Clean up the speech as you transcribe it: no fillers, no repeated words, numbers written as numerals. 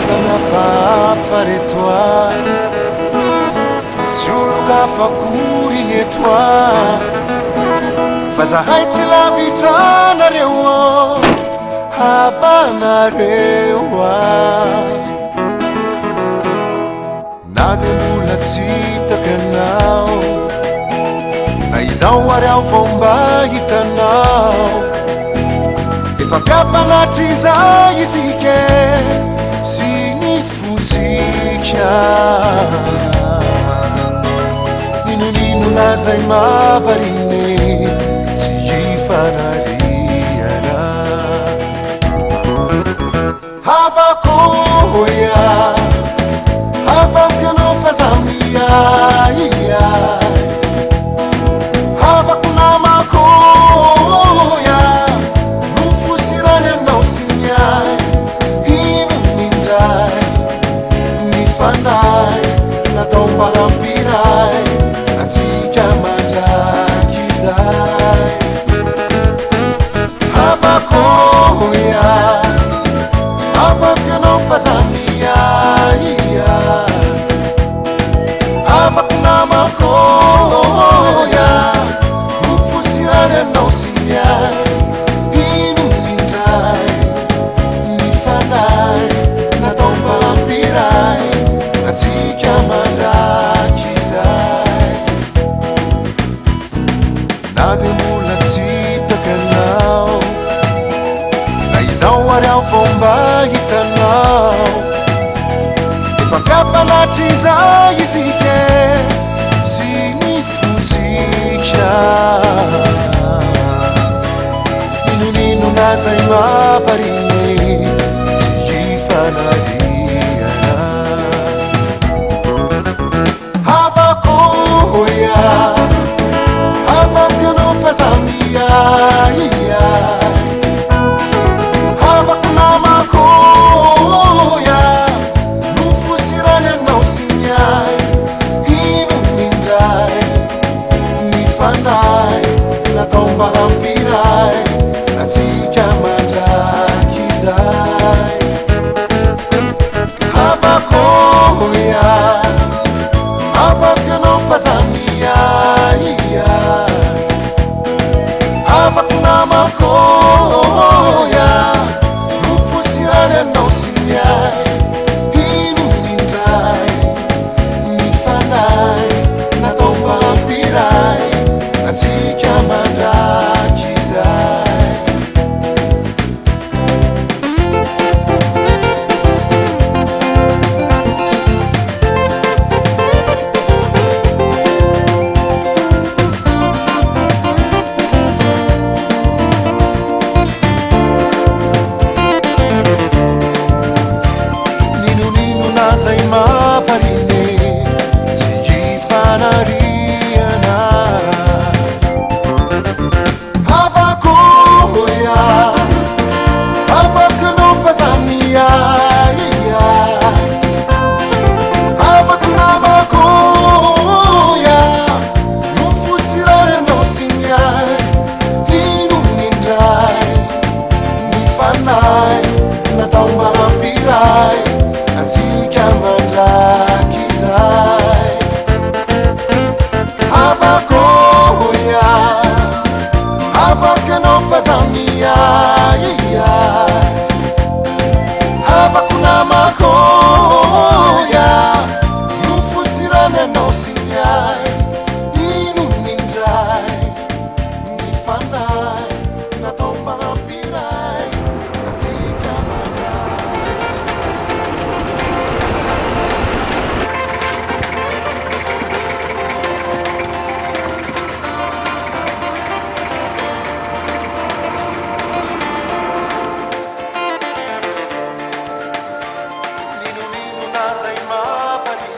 sanafafaretoa tsiolokafakoriny etoa fa zahay tsy lavitranareo havanareo na de mbola tsy hitako anao na izao ary aho fomba hitanao efa kafanatry izay isike sy ny fotsika ninonino lazay mavariny tsy hifanariana havakoya havako anao fa zamiaia havako namakoya nofosirany anao sy miay ino mindray nifanay natao mba hampiray atsika mandraky izay havakoya havako anao fa zamiaia havako namakoya nofosirany anao sy miay ino mindray nifanay natao mba hampiray atsika mandraky izay na de mbola tsy hitako anao na izao ary aho fomba hitanao efa kafanatry izay isike sy ny fotsika ninonino nazay mavariny tsy hifanariana havakoya havako anao fa zamiaia havako namakoya nofosirany anao sy miay ino mindray nifanay natao mba hampiray atsika mandraky izay havakoya havako anao fa zamiaia havako namakoya nofosirany anao sy miay ino mindray nifanay natao mba hampiray atsika mandraky izay ninonino nazay mavariny tsy hifanariana havakoya havako anao fa zamiaia havako namakoya nofosirany anao sy miay ino mindray nifanay natao mba hampiray atsika mandraky izay havakoya havako anao fa zamiaia havako namakoya nofosirany anao sy miay ino mindray nifanay natao mba hampiray atsika mandraky ninonino nazay mavariny